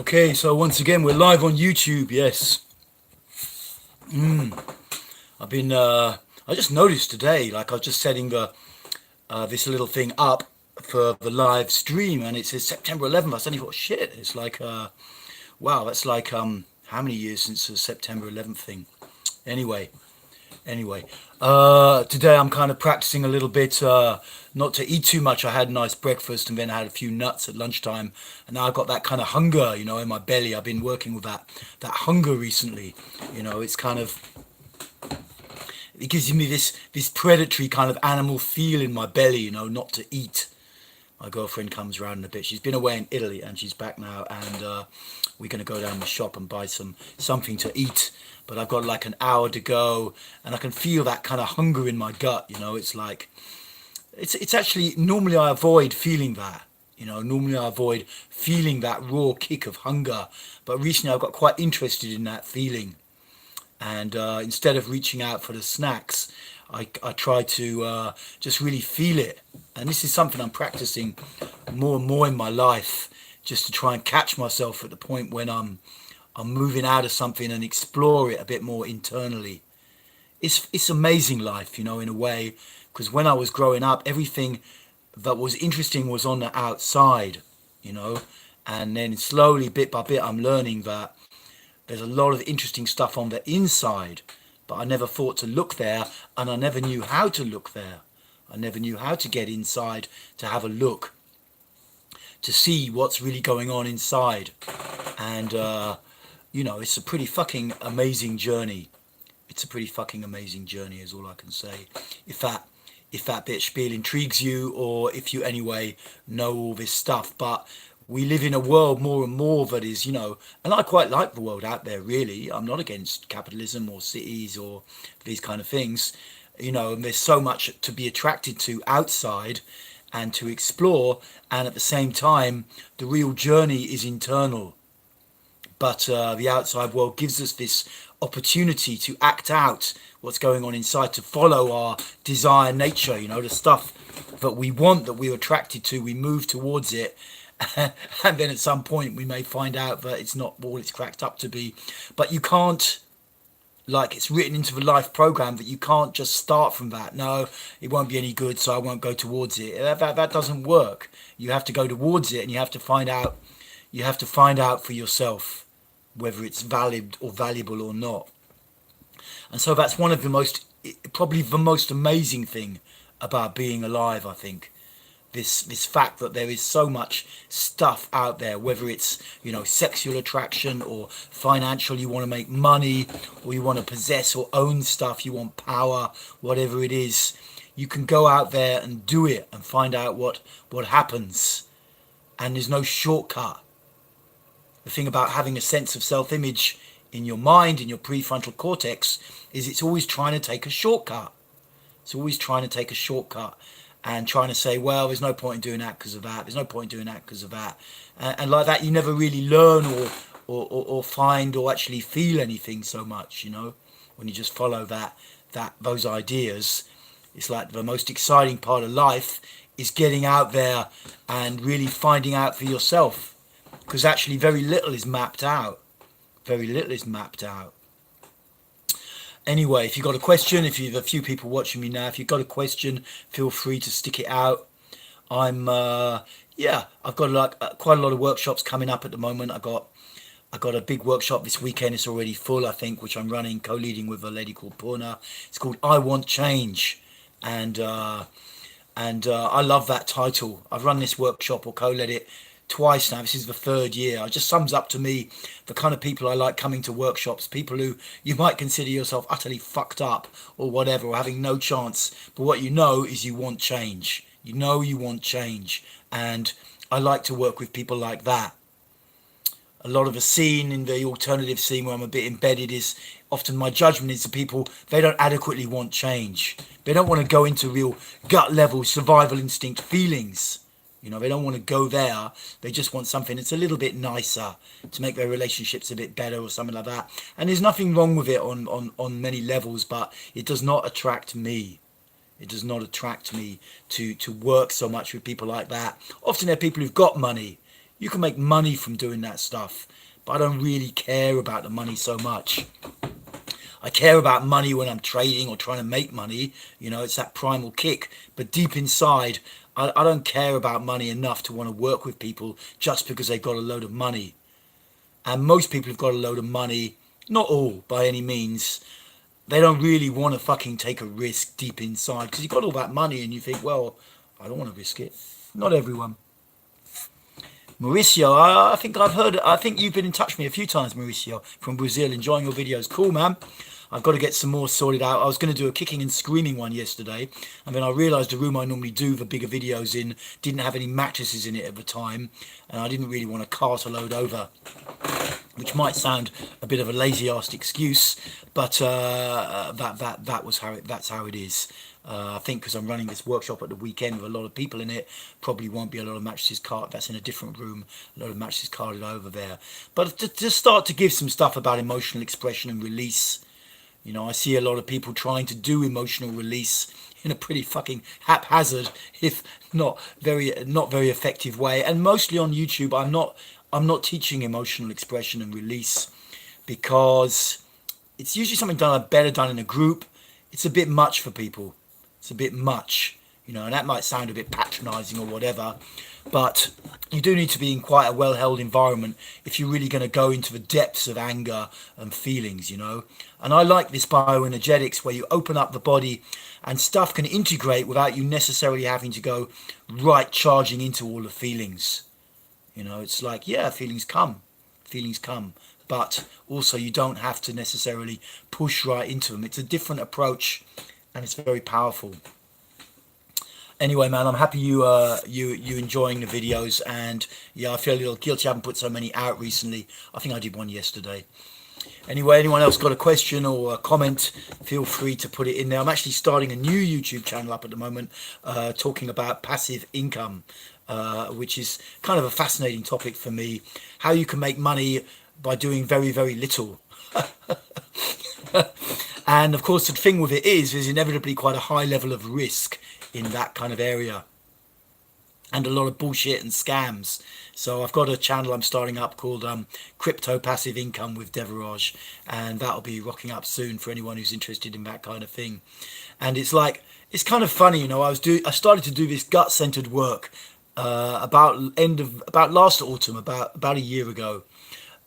Okay, so once again we're live on YouTube. Yes, I've been. I just noticed today, like I was just setting the this little thing up for the live stream, and it says September 11th. I suddenly thought, shit, it's like wow, that's like how many years since the September 11th thing? Anyway, Anyway, today I'm kind of practicing a little bit not to eat too much. I had a nice breakfast and then I had a few nuts at lunchtime, and now I've got that kind of hunger, in my belly. I've been working with that hunger recently. It's kind of it gives me this predatory kind of animal feel in my belly, not to eat. My girlfriend comes around in a bit. She's been away in Italy and she's back now, and we're going to go down the shop and buy something to eat. But I've got like an hour to go, and I can feel that kind of hunger in my gut. It's like it's actually normally I avoid feeling that. Normally I avoid feeling that raw kick of hunger, but recently I've got quite interested in that feeling, and instead of reaching out for the snacks, I try to just really feel it. And this is something I'm practicing more and more in my life, just to try and catch myself at the point when I'm moving out of something and explore it a bit more internally. It's amazing life, in a way, because when I was growing up, everything that was interesting was on the outside, you know, and then slowly, bit by bit, I'm learning that there's a lot of interesting stuff on the inside, but I never thought to look there, and I never knew how to look there. I never knew how to get inside to have a look, to see what's really going on inside. And, it's a pretty fucking amazing journey. It's a pretty fucking amazing journey, is all I can say. If that bit spiel intrigues you, or if you anyway know all this stuff. But we live in a world more and more that is, and I quite like the world out there, really. I'm not against capitalism or cities or these kind of things, and there's so much to be attracted to outside and to explore. And at the same time, the real journey is internal. But the outside world gives us this opportunity to act out what's going on inside, to follow our desire nature, the stuff that we want, that we're attracted to. We move towards it, and then at some point we may find out that it's not all it's cracked up to be. But you can't, like, it's written into the life program that you can't just start from that. No, it won't be any good, so I won't go towards it. That doesn't work. You have to go towards it, and you have to find out. You have to find out for yourself whether it's valid or valuable or not. And so that's one of the probably the most amazing thing about being alive, I think. This fact that there is so much stuff out there, whether it's, sexual attraction or financial, you want to make money, or you want to possess or own stuff, you want power, whatever it is, you can go out there and do it and find out what happens. And there's no shortcut. The thing about having a sense of self-image in your mind, in your prefrontal cortex, is it's always trying to take a shortcut. It's always trying to take a shortcut and trying to say, well, there's no point in doing that because of that. There's no point in doing that because of that. And like that, you never really learn or find or actually feel anything so much, when you just follow those ideas. It's like the most exciting part of life is getting out there and really finding out for yourself. Because actually very little is mapped out. Very little is mapped out. Anyway, if you've got a question, if you've a few people watching me now, if you've got a question, feel free to stick it out. I've got quite a lot of workshops coming up at the moment. I got a big workshop this weekend. It's already full, I think, which I'm running, co-leading with a lady called Purna. It's called I Want Change. And I love that title. I've run this workshop or co-led it twice now. This is the third year. It just sums up to me the kind of people I like coming to workshops. People who you might consider yourself utterly fucked up or whatever, or having no chance, but what you know is you want change. You want change, and I like to work with people like that. A lot of the scene in the alternative scene where I'm a bit embedded is often my judgment is the people, they don't adequately want change. They don't want to go into real gut level survival instinct feelings. They don't want to go there. They just want something that's a little bit nicer to make their relationships a bit better or something like that. And there's nothing wrong with it on many levels, but it does not attract me. It does not attract me to work so much with people like that. Often they're people who've got money. You can make money from doing that stuff, but I don't really care about the money so much. I care about money when I'm trading or trying to make money. It's that primal kick. But deep inside, I don't care about money enough to want to work with people just because they've got a load of money. And most people who've got a load of money, not all by any means, they don't really want to fucking take a risk deep inside because you've got all that money and you think, well, I don't want to risk it. Not everyone. Mauricio, I think you've been in touch with me a few times, Mauricio, from Brazil, enjoying your videos. Cool, man. I've got to get some more sorted out. I was going to do a kicking and screaming one yesterday, and then I realised the room I normally do the bigger videos in didn't have any mattresses in it at the time, and I didn't really want to cart a load over, which might sound a bit of a lazy-assed excuse, but that's how it is. I think because I'm running this workshop at the weekend with a lot of people in it, probably won't be a lot of mattresses carted. That's in a different room. A lot of mattresses carted over there. But to start to give some stuff about emotional expression and release. I see a lot of people trying to do emotional release in a pretty fucking haphazard, if not very effective way. And mostly on YouTube, I'm not teaching emotional expression and release because it's usually something better done in a group. It's a bit much for people. It's a bit much, and that might sound a bit patronizing or whatever, but you do need to be in quite a well-held environment if you're really going to go into the depths of anger and feelings, And I like this bioenergetics where you open up the body and stuff can integrate without you necessarily having to go right charging into all the feelings. It's like, yeah, feelings come, but also you don't have to necessarily push right into them. It's a different approach and it's very powerful. Anyway, man, I'm happy you enjoying the videos, and yeah, I feel a little guilty I haven't put so many out recently. I think I did one yesterday. Anyway, anyone else got a question or a comment, feel free to put it in there. I'm actually starting a new YouTube channel up at the moment, talking about passive income, which is kind of a fascinating topic for me. How you can make money by doing very, very little. And of course, the thing with it is inevitably quite a high level of risk in that kind of area, and a lot of bullshit and scams. So I've got a channel I'm starting up called Crypto Passive Income with Devaraj, and that'll be rocking up soon for anyone who's interested in that kind of thing. And it's kind of funny, I started to do this gut-centered work about last autumn, about a year ago.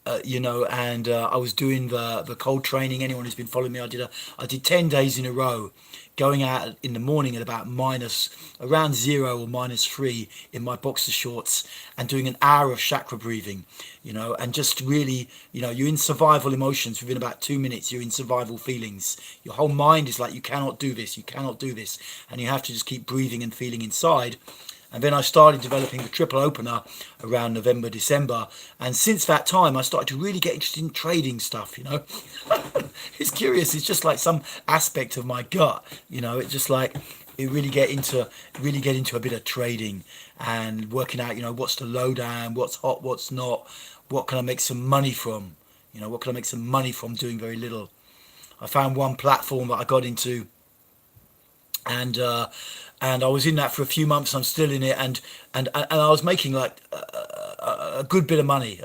And I was doing the cold training. Anyone who's been following me, I did 10 days in a row, going out in the morning at about around 0 or -3 in my boxer shorts, and doing an hour of chakra breathing, and just really, you're in survival emotions. Within about 2 minutes, you're in survival feelings. Your whole mind is like, you cannot do this, and you have to just keep breathing and feeling inside. And then I started developing the triple opener around November, December. And since that time, I started to really get interested in trading stuff, It's curious. It's just like some aspect of my gut, It's just like it really get into a bit of trading and working out, what's the lowdown, what's hot, what's not, what can I make some money from, what can I make some money from doing very little. I found one platform that I got into, and I was in that for a few months. I'm still in it, and I was making like a good bit of money,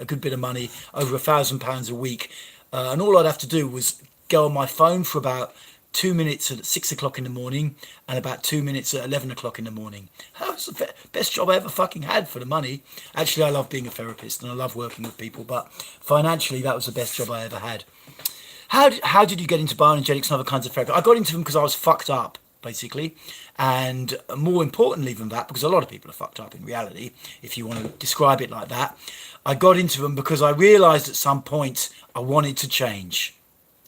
over £1,000 a week, and all I'd have to do was go on my phone for about 2 minutes at 6 o'clock in the morning and about 2 minutes at 11 o'clock in the morning. That was the best job I ever fucking had for the money. Actually, I love being a therapist and I love working with people, but financially, that was the best job I ever had. How did you get into bioenergetics and other kinds of therapy? I got into them because I was fucked up, basically, and more importantly than that, because a lot of people are fucked up in reality, if you want to describe it like that. I got into them because I realized at some point I wanted to change.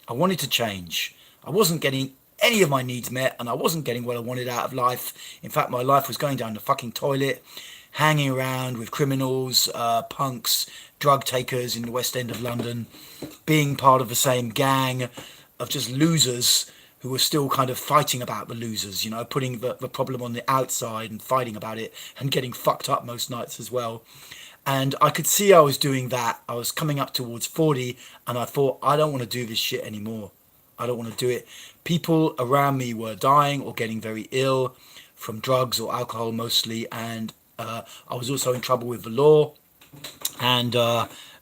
I wasn't getting any of my needs met, and I wasn't getting what I wanted out of life. In fact, my life was going down the fucking toilet, hanging around with criminals, punks, drug takers in the West End of London, being part of the same gang of just losers who were still kind of fighting about the losers, putting the problem on the outside and fighting about it and getting fucked up most nights as well. And I could see I was doing that. I was coming up towards 40, and I thought, I don't want to do this shit anymore. I don't want to do it. People around me were dying or getting very ill from drugs or alcohol mostly, and I was also in trouble with the law. and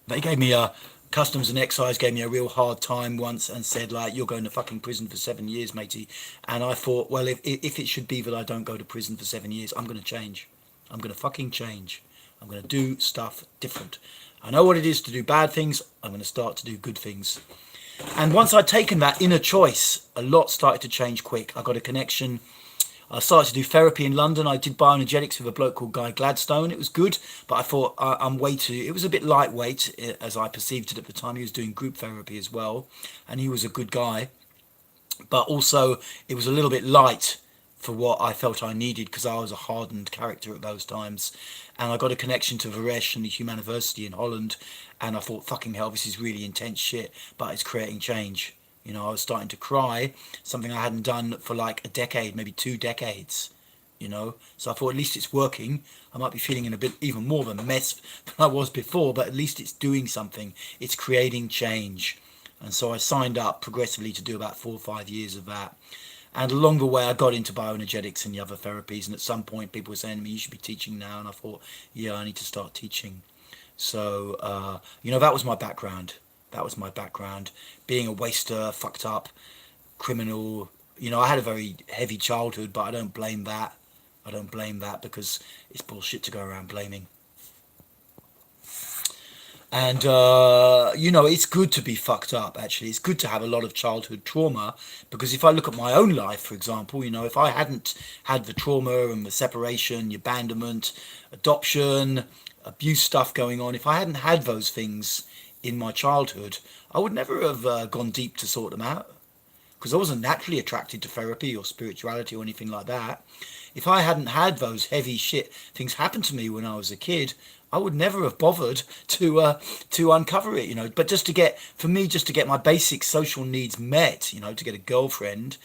they gave me a customs and excise gave me a real hard time once and said like, you're going to fucking prison for 7 years, matey. And I thought, well, if it should be that I don't go to prison for 7 years, I'm going to change. I'm going to fucking change. I'm going to do stuff different. I know what it is to do bad things. I'm going to start to do good things. And once I'd taken that inner choice, a lot started to change quick. I got a connection. I started to do therapy in London. I did bioenergetics with a bloke called Guy Gladstone. It was good, but I thought I'm way too. It was a bit lightweight as I perceived it at the time. He was doing group therapy as well, and he was a good guy. But also, it was a little bit light for what I felt I needed because I was a hardened character at those times. And I got a connection to Varesh and the Humaniversity in Holland, and I thought, fucking hell, this is really intense shit, but it's creating change. You know, I was starting to cry, something I hadn't done for like a decade, maybe 2 decades, you know. So I thought, at least it's working. I might be feeling in a bit even more of a mess than I was before, but at least it's doing something. It's creating change. And so I signed up progressively to do about 4 or 5 years of that. And along the way, I got into bioenergetics and the other therapies. And at some point, people were saying to me, you should be teaching now. And I thought, yeah, I need to start teaching. So, you know, that was my background. That was my background. Being a waster, fucked up, criminal. You know, I had a very heavy childhood, but I don't blame that. I don't blame that because it's bullshit to go around blaming. And, you know, it's good to be fucked up, actually. It's good to have a lot of childhood trauma because if I look at my own life, for example, you know, if I hadn't had the trauma and the separation, the abandonment, adoption, abuse stuff going on, if I hadn't had those things in my childhood, I would never have gone deep to sort them out because I wasn't naturally attracted to therapy or spirituality or anything like that. If I hadn't had those heavy shit things happen to me when I was a kid, I would never have bothered to uncover it, you know. But just to get, for me, just to get my basic social needs met, you know, to get a girlfriend,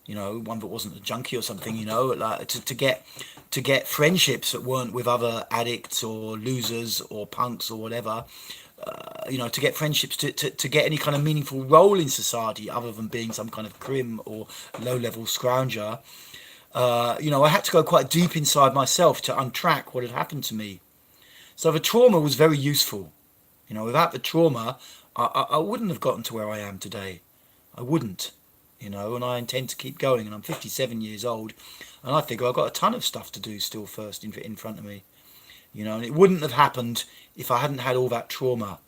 you know, one that wasn't a junkie or something, you know, like to get friendships that weren't with other addicts or losers or punks or whatever, you know, to get friendships, to get any kind of meaningful role in society other than being some kind of crim or low-level scrounger, you know, I had to go quite deep inside myself to untrack what had happened to me. So the trauma was very useful. You know, without the trauma, I wouldn't have gotten to where I am today. I wouldn't, you know, and I intend to keep going. And I'm 57 years old, and I figure I've got a ton of stuff to do still first in front of me. You know, and it wouldn't have happened if I hadn't had all that trauma.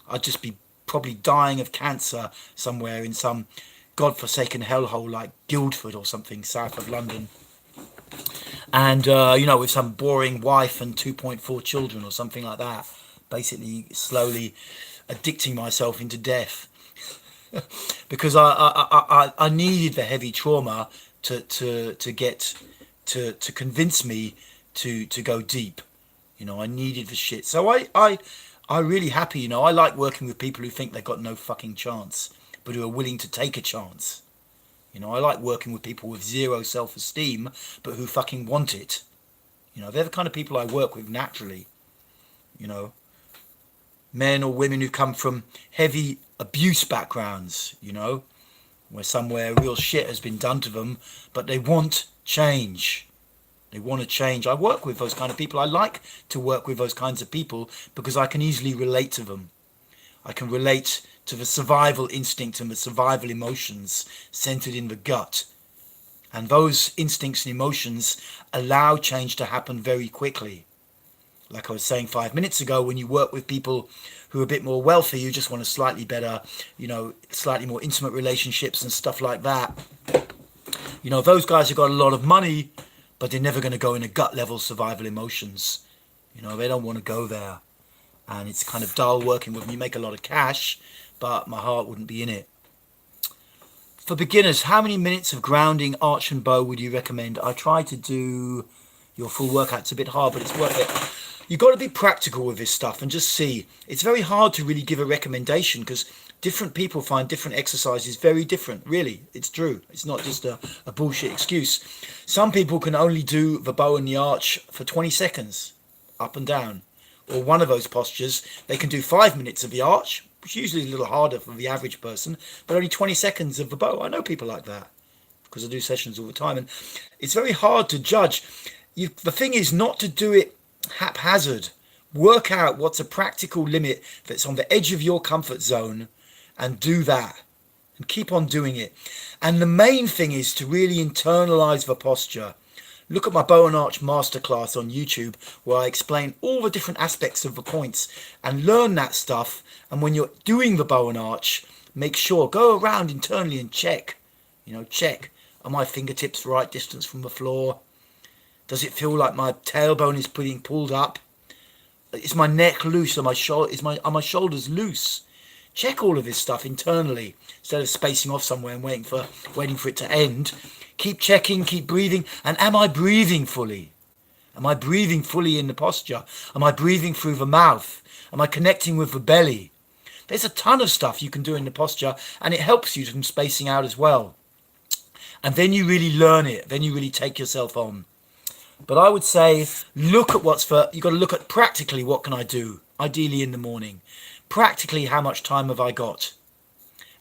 I'd just be probably dying of cancer somewhere in some godforsaken hellhole like Guildford or something south of London. And, you know, with some boring wife and 2.4 children or something like that. Basically, slowly addicting myself into death. Because I needed the heavy trauma to get, to convince me to go deep. You know, I needed the shit. So I'm really happy, you know. I like working with people who think they've got no fucking chance, but who are willing to take a chance. You know, I like working with people with zero self-esteem, but who fucking want it. You know, they're the kind of people I work with naturally. You know, men or women who come from heavy abuse backgrounds, you know, where somewhere real shit has been done to them, but they want change. They want to change. I work with those kind of people. I like to work with those kinds of people because I can easily relate to them. I can relate to the survival instinct and the survival emotions centered in the gut. And those instincts and emotions allow change to happen very quickly. Like I was saying 5 minutes ago, when you work with people who are a bit more wealthy, you just want a slightly better, you know, slightly more intimate relationships and stuff like that. You know, those guys have got a lot of money, but they're never going to go in a gut level survival emotions. You know, they don't want to go there. And it's kind of dull working with them. You make a lot of cash, but my heart wouldn't be in it. For beginners, how many minutes of grounding, arch and bow would you recommend? I try to do your full workout. It's a bit hard, but it's worth it. You've got to be practical with this stuff and just see. It's very hard to really give a recommendation because different people find different exercises very different. Really, it's true. It's not just a bullshit excuse. Some people can only do the bow and the arch for 20 seconds, up and down. Or one of those postures, they can do 5 minutes of the arch, which usually is a little harder for the average person, but only 20 seconds of the bow. I know people like that because I do sessions all the time, and it's very hard to judge. The thing is not to do it haphazard. Work out what's a practical limit that's on the edge of your comfort zone and do that. And keep on doing it. And the main thing is to really internalize the posture. Look at my bow and arch masterclass on YouTube where I explain all the different aspects of the points and learn that stuff. And when you're doing the bow and arch, make sure, go around internally and check. Check. Are my fingertips the right distance from the floor? Does it feel like my tailbone is being pulled up? Is my neck loose? Are my shoulders loose? Check all of this stuff internally instead of spacing off somewhere and waiting for it to end. Keep checking, keep breathing. And am I breathing fully? Am I breathing fully in the posture? Am I breathing through the mouth? Am I connecting with the belly? There's a ton of stuff you can do in the posture, and it helps you from spacing out as well. And then you really learn it. Then you really take yourself on. But I would say, look at you've got to look at practically what can I do, ideally in the morning. Practically, how much time have I got?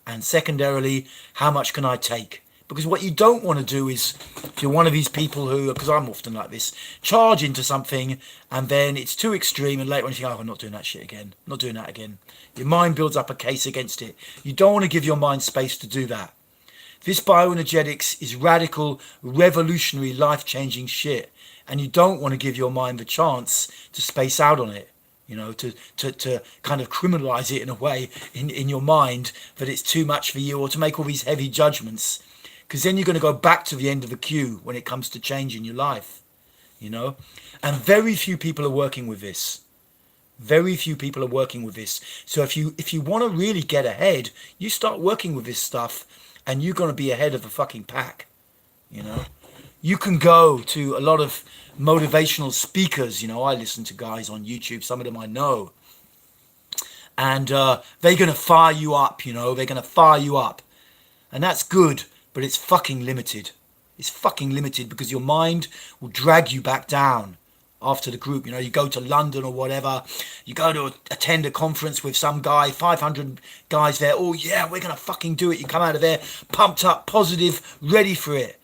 And secondarily, how much can I take? Because what you don't want to do is, if you're one of these people who, because I'm often like this, charge into something and then it's too extreme and later on you think, oh, I'm not doing that shit again. I'm not doing that again. Your mind builds up a case against it. You don't want to give your mind space to do that. This bioenergetics is radical, revolutionary, life-changing shit. And you don't want to give your mind the chance to space out on it. To kind of criminalize it in a way in your mind that it's too much for you, or to make all these heavy judgments. Because then you're going to go back to the end of the queue when it comes to changing your life. And very few people are working with this. Very few people are working with this. So if you want to really get ahead, you start working with this stuff and you're going to be ahead of the fucking pack. You can go to a lot of motivational speakers. I listen to guys on YouTube, some of them I know. And they're going to fire you up, they're going to fire you up. And that's good, but it's fucking limited. It's fucking limited because your mind will drag you back down after the group. You go to London or whatever, you go to attend a conference with some guy, 500 guys there. Oh yeah, we're going to fucking do it. You come out of there pumped up, positive, ready for it.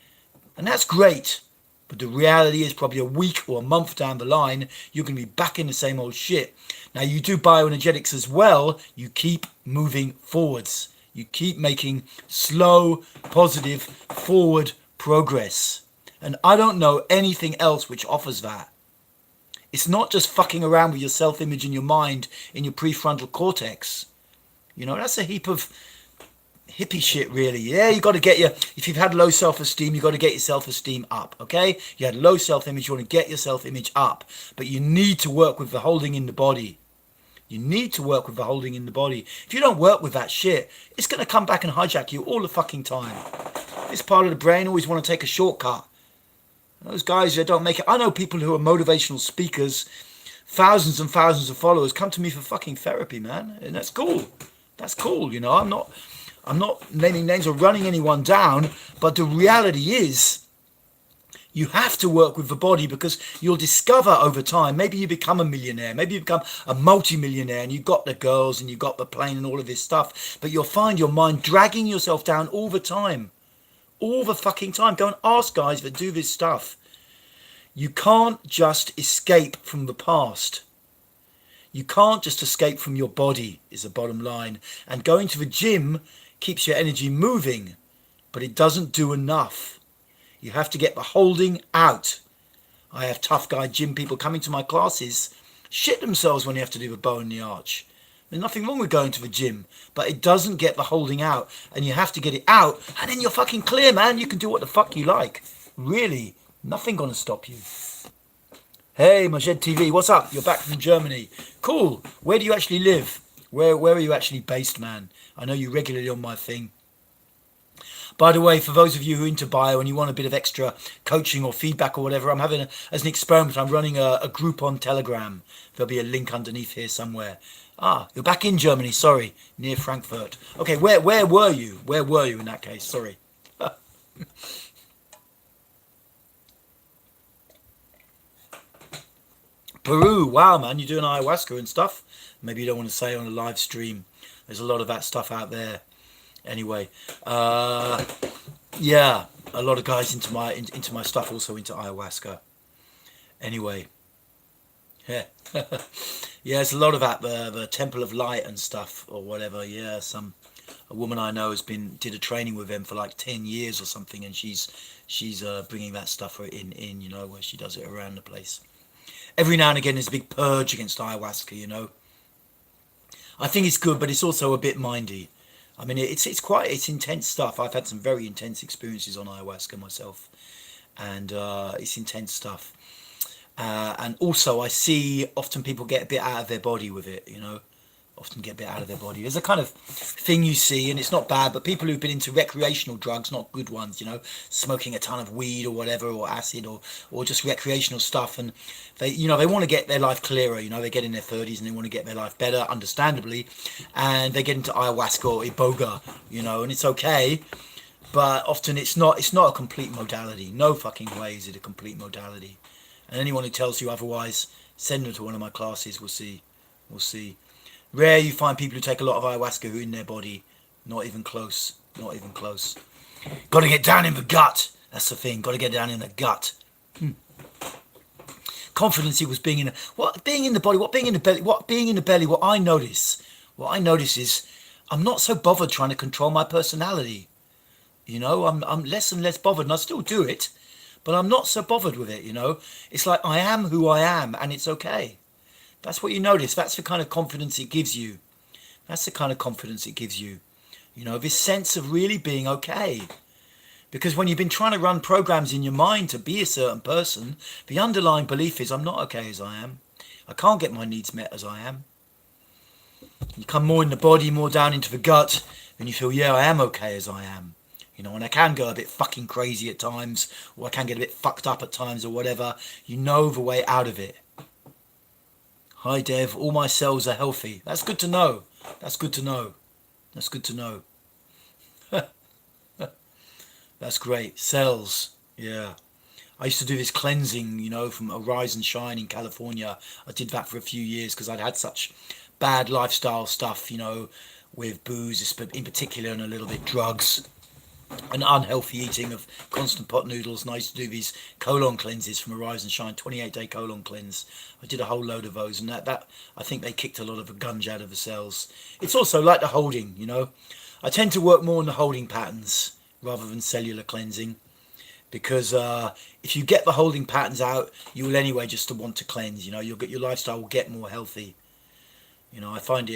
And that's great. But the reality is probably a week or a month down the line, you're going to be back in the same old shit. Now you do bioenergetics as well. You keep moving forwards. You keep making slow, positive, forward progress. And I don't know anything else which offers that. It's not just fucking around with your self-image in your mind, in your prefrontal cortex. That's a heap of hippie shit, really. Yeah, you got to get if you've had low self-esteem, you got to get your self-esteem up. Okay, you had low self-image, you want to get your self-image up, but you need to work with the holding in the body. You need to work with the holding in the body. If you don't work with that shit, it's going to come back and hijack you all the fucking time. This part of the brain always want to take a shortcut. Those guys that don't make it, I know people who are motivational speakers, thousands and thousands of followers, come to me for fucking therapy, man, and that's cool. That's cool. I'm not naming names or running anyone down, but the reality is you have to work with the body because you'll discover over time, maybe you become a millionaire, maybe you become a multi-millionaire and you've got the girls and you've got the plane and all of this stuff, but you'll find your mind dragging yourself down all the time. All the fucking time. Go and ask guys that do this stuff. You can't just escape from the past. You can't just escape from your body is the bottom line. And going to the gym keeps your energy moving, but it doesn't do enough. You have to get the holding out. I have tough guy gym people coming to my classes shit themselves when they have to do the bow and the arch. There's nothing wrong with going to the gym, but it doesn't get the holding out, and you have to get it out, and then you're fucking clear, man. You can do what the fuck you like. Really, nothing gonna stop you. Hey, Majed TV, what's up? You're back from Germany. Cool. Where do you actually live? Where are you actually based, man? I know you regularly on my thing. By the way, for those of you who are into bio and you want a bit of extra coaching or feedback or whatever, I'm having, as an experiment, I'm running a group on Telegram. There'll be a link underneath here somewhere. Ah, you're back in Germany, sorry, near Frankfurt. Okay, where were you? Where were you in that case? Sorry. Peru, wow, man, you're doing ayahuasca and stuff. Maybe you don't want to say on a live stream. There's a lot of that stuff out there. Anyway, yeah, a lot of guys into my stuff also into ayahuasca. Anyway, Yeah. Yeah, it's a lot about the Temple of Light and stuff or whatever. Yeah, a woman I know did a training with them for like 10 years or something, and she's bringing that stuff in, where she does it around the place. Every now and again, there's a big purge against ayahuasca. I think it's good, but it's also a bit mindy. I mean, it's intense stuff. I've had some very intense experiences on ayahuasca myself, and it's intense stuff. And also, I see often people get a bit out of their body with it. Often get a bit out of their body. There's a kind of thing you see, and it's not bad, but people who've been into recreational drugs, not good ones, smoking a ton of weed or whatever, or acid, or just recreational stuff, and they want to get their life clearer. They get in their 30s and they want to get their life better, understandably, and they get into ayahuasca or iboga, and it's okay, but often it's not a complete modality. No fucking way is it a complete modality. And anyone who tells you otherwise, send them to one of my classes. We'll see. We'll see. Rare you find people who take a lot of ayahuasca who are in their body. Not even close. Not even close. Got to get down in the gut. That's the thing. Got to get down in the gut. Confidence equals being in the body. What being in the belly? What being in the belly? What I notice is I'm not so bothered trying to control my personality. I'm less and less bothered, and I still do it, but I'm not so bothered with it. It's like I am who I am, and it's okay. That's what you notice. That's the kind of confidence it gives you. That's the kind of confidence it gives you. This sense of really being okay. Because when you've been trying to run programs in your mind to be a certain person, the underlying belief is I'm not okay as I am. I can't get my needs met as I am. You come more in the body, more down into the gut, and you feel, yeah, I am okay as I am. And I can go a bit fucking crazy at times, or I can get a bit fucked up at times or whatever. You know the way out of it. Hi Dev, all my cells are healthy. That's good to know. That's good to know. That's good to know. That's great. Cells. Yeah. I used to do this cleansing, from Arise and Shine in California. I did that for a few years because I'd had such bad lifestyle stuff, with booze in particular, and a little bit drugs and unhealthy eating of constant pot noodles. And I used to do these colon cleanses from Arise and Shine, 28-day colon cleanse. I did a whole load of those, and that I think they kicked a lot of the gunge out of the cells. It's also like the holding, I tend to work more on the holding patterns rather than cellular cleansing, because if you get the holding patterns out, you will anyway just to want to cleanse. Your lifestyle will get more healthy. I find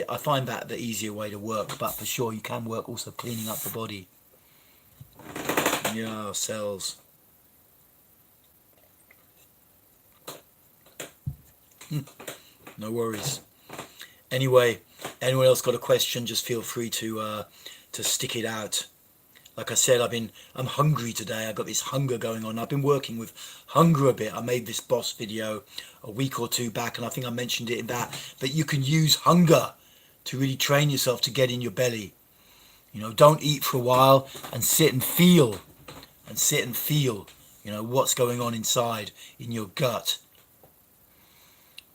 that the easier way to work, but for sure you can work also cleaning up the body. Yeah, cells. No worries. Anyway, anyone else got a question? Just feel free to stick it out. Like I said, I'm hungry today. I've got this hunger going on. I've been working with hunger a bit. I made this boss video a week or two back, and I think I mentioned it in that you can use hunger to really train yourself to get in your belly. Don't eat for a while and sit and feel, what's going on inside in your gut.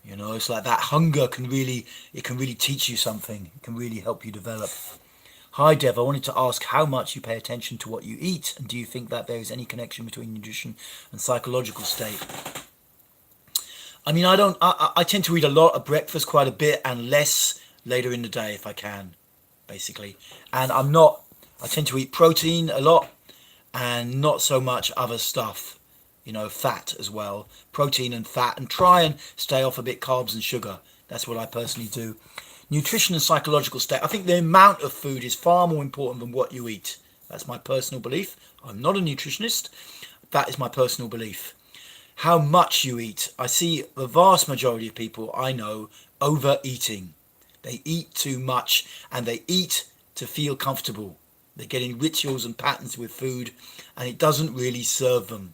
It's like that hunger can really teach you something. It can really help you develop. Hi Dev, I wanted to ask how much you pay attention to what you eat, and do you think that there is any connection between nutrition and psychological state? I mean, I tend to eat a lot at breakfast, quite a bit, and less later in the day if I can, basically. And I tend to eat protein a lot and not so much other stuff, fat as well, protein and fat, and try and stay off a bit carbs and sugar. That's what I personally do. Nutrition and psychological state. I think the amount of food is far more important than what you eat. That's my personal belief. I'm not a nutritionist. That is my personal belief. How much you eat. I see the vast majority of people I know overeating. They eat too much, and they eat to feel comfortable. They get in rituals and patterns with food, and it doesn't really serve them.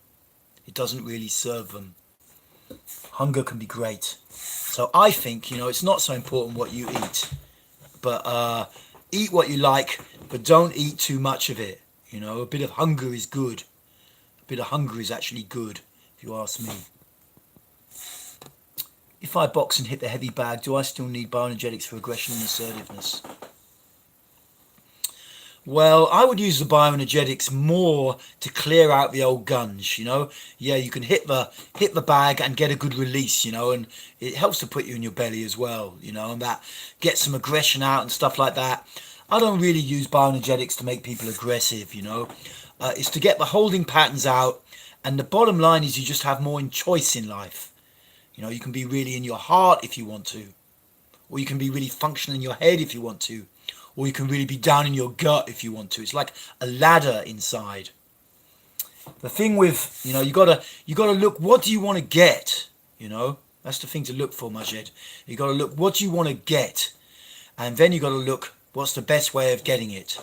It doesn't really serve them. Hunger can be great. So I think, it's not so important what you eat, but eat what you like, but don't eat too much of it. A bit of hunger is good. A bit of hunger is actually good, if you ask me. If I box and hit the heavy bag, do I still need bioenergetics for aggression and assertiveness? Well, I would use the bioenergetics more to clear out the old guns, you know. Yeah, you can hit the bag and get a good release, you know, and it helps to put you in your belly as well, you know, and that gets some aggression out and stuff like that. I don't really use bioenergetics to make people aggressive, you know. It's to get the holding patterns out, and the bottom line is you just have more in choice in life. You know, you can be really in your heart if you want to, or you can be really functional in your head if you want to, or you can really be down in your gut if you want to. It's like a ladder inside. The thing with, you know, you gotta look, what do you want to get? You know, that's the thing to look for, Majed. You gotta look, what do you want to get? And then you gotta look, what's the best way of getting it?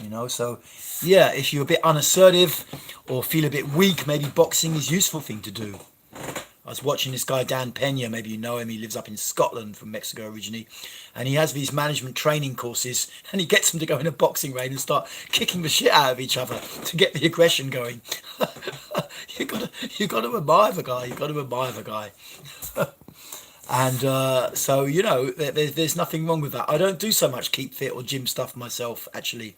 You know, so yeah, if you're a bit unassertive or feel a bit weak, maybe boxing is a useful thing to do. I was watching this guy, Dan Pena, maybe you know him, he lives up in Scotland from Mexico originally, and he has these management training courses, and he gets them to go in a boxing ring and start kicking the shit out of each other to get the aggression going. you gotta admire the guy, you gotta admire the guy. And so, you know, there's nothing wrong with that. I don't do so much keep fit or gym stuff myself, actually.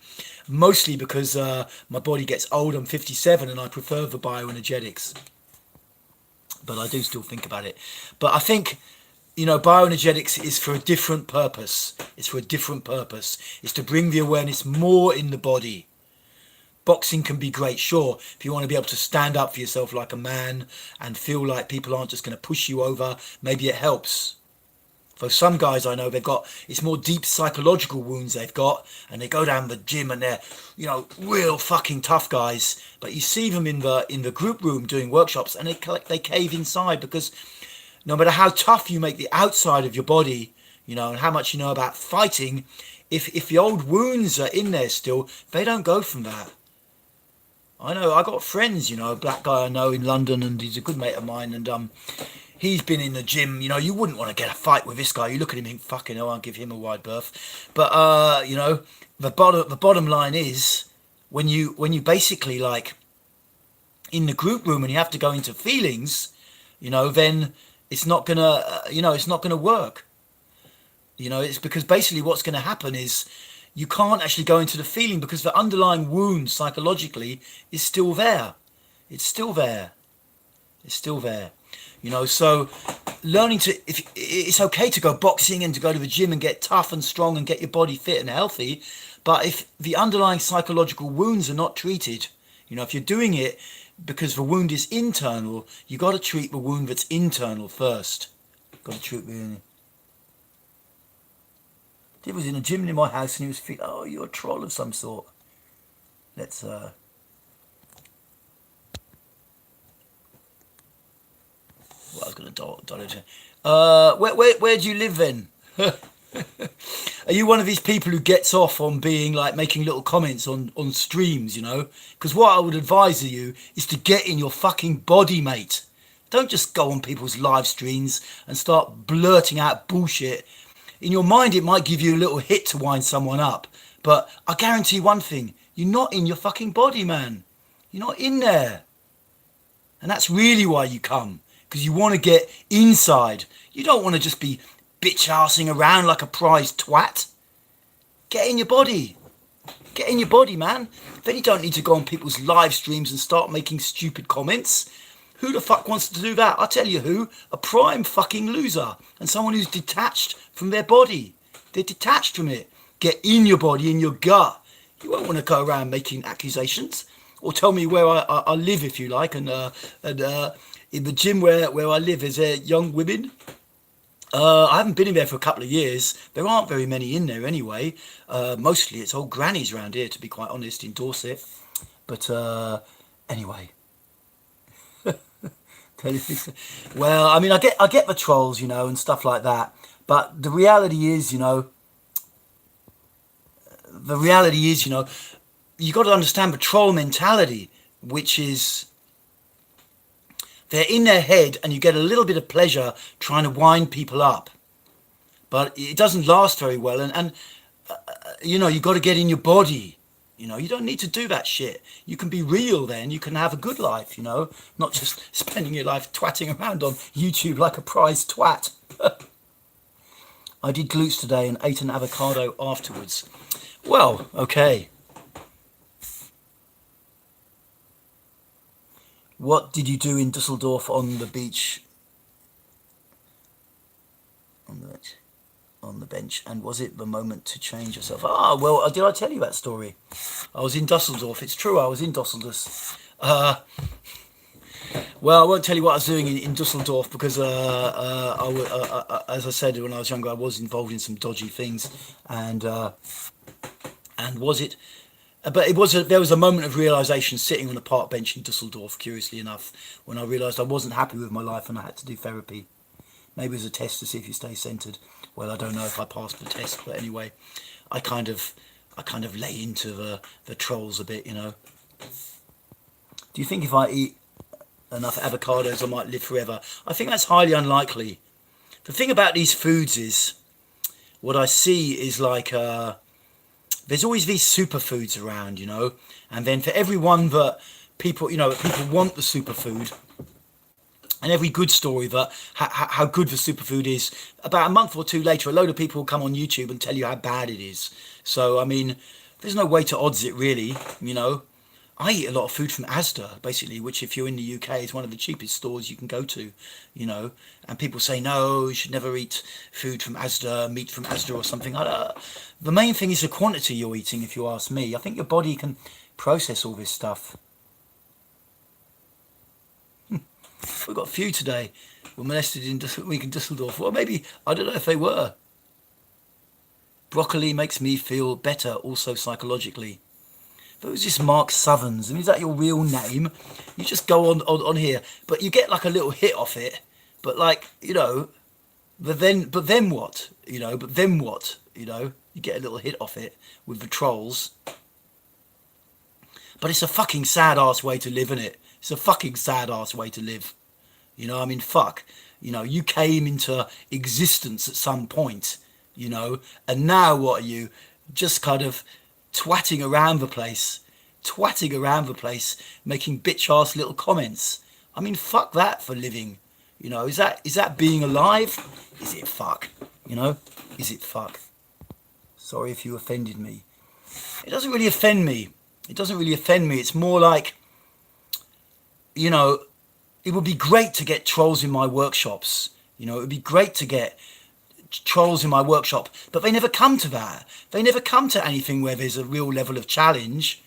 Mostly because my body gets old. I'm 57 and I prefer the bioenergetics. But I do still think about it. But I think, you know, bioenergetics is for a different purpose. It's for a different purpose. It's to bring the awareness more in the body. Boxing can be great, sure, if you want to be able to stand up for yourself like a man and feel like people aren't just going to push you over. Maybe it helps. For some guys I know, it's more deep psychological wounds they've got, and they go down the gym and they're, you know, real fucking tough guys. But you see them in the group room doing workshops, and they cave inside, because no matter how tough you make the outside of your body, you know, and how much you know about fighting, if the old wounds are in there still, they don't go from that. I know, I got friends, you know, a black guy I know in London, and he's a good mate of mine, and he's been in the gym, you know, you wouldn't want to get a fight with this guy. You look at him and think, fucking hell, I'll give him a wide berth. But, you know, the bottom line is, when you basically, like, in the group room and you have to go into feelings, you know, then it's not gonna, it's not gonna work. You know, it's because basically what's going to happen is, you can't actually go into the feeling, because the underlying wound psychologically is still there. It's still there. It's still there. You know, so learning to, if it's okay to go boxing and to go to the gym and get tough and strong and get your body fit and healthy, but if the underlying psychological wounds are not treated, you know, if you're doing it because the wound is internal, you got to treat the wound that's internal first. Got to treat the. He was in a gym in my house and he was feeling, oh, you're a troll of some sort. Let's, well, I was going to dot it. Where do you live then? Are you one of these people who gets off on being like making little comments on streams, you know? Because what I would advise you is to get in your fucking body, mate. Don't just go on people's live streams and start blurting out bullshit. In your mind, it might give you a little hit to wind someone up. But I guarantee one thing, you're not in your fucking body, man. You're not in there. And that's really why you come. Because you want to get inside. You don't want to just be bitch-arsing around like a prize twat. Get in your body. Get in your body, man. Then you don't need to go on people's live streams and start making stupid comments. Who the fuck wants to do that? I'll tell you who. A prime fucking loser. And someone who's detached from their body. They're detached from it. Get in your body, in your gut. You won't want to go around making accusations. Or tell me where I live, if you like. And in the gym where I live, is there young women? I haven't been in there for a couple of years. There aren't very many in there anyway. Mostly it's old grannies around here, to be quite honest, in Dorset. But anyway. Well, I mean, I get the trolls, you know, and stuff like that. But the reality is, you know, you got to understand the troll mentality, which is they're in their head and you get a little bit of pleasure trying to wind people up. But it doesn't last very well. And you know, you got to get in your body. You know, you don't need to do that shit. You can be real then. You can have a good life, you know, not just spending your life twatting around on YouTube like a prize twat. I did glutes today and ate an avocado afterwards. Well, okay. What did you do in Dusseldorf on the beach? On the bench, on the bench, and was it the moment to change yourself? Ah, well, did I tell you that story? I was in Dusseldorf. It's true, I was in Dusseldorf. Well, I won't tell you what I was doing in Dusseldorf because, as I said, when I was younger, I was involved in some dodgy things, and was it? But there was a moment of realization sitting on the park bench in Dusseldorf. Curiously enough, when I realised I wasn't happy with my life and I had to do therapy. Maybe it was a test to see if you stay centered. Well, I don't know if I passed the test, but anyway, I kind of lay into the trolls a bit, you know. Do you think if I eat enough avocados I might live forever? I think that's highly unlikely. The thing about these foods is, what I see is like, there's always these superfoods around, you know, and then for everyone that people, you know, people want the superfood, and every good story that how good the superfood is, about a month or two later, a load of people will come on YouTube and tell you how bad it is. So, I mean, there's no way to odds it really, you know. I eat a lot of food from Asda, basically, which if you're in the UK is one of the cheapest stores you can go to, you know. And people say, no, you should never eat food from Asda, meat from Asda or something. The main thing is the quantity you're eating, if you ask me. I think your body can process all this stuff. We've got a few today were molested in week in Dusseldorf. Well, maybe, I don't know if they were. Broccoli makes me feel better, also psychologically. But was this Mark Southerns? I mean, is that your real name? You just go on here, but you get like a little hit off it. But like, you know, but then what? You know, but then what? You know, you get a little hit off it with the trolls. But it's a fucking sad ass way to live, isn't it? It's a fucking sad ass way to live. You know, I mean, fuck. You know, you came into existence at some point, you know, and now what are you? Just kind of twatting around the place, making bitch ass little comments. I mean, fuck that for living. You know, is that being alive? Is it fuck? You know, is it fuck? Sorry if you offended me. It doesn't really offend me. It's more like, you know, it would be great to get trolls in my workshops. You know, it would be great to get trolls in my workshop, but they never come to that. They never come to anything where there's a real level of challenge,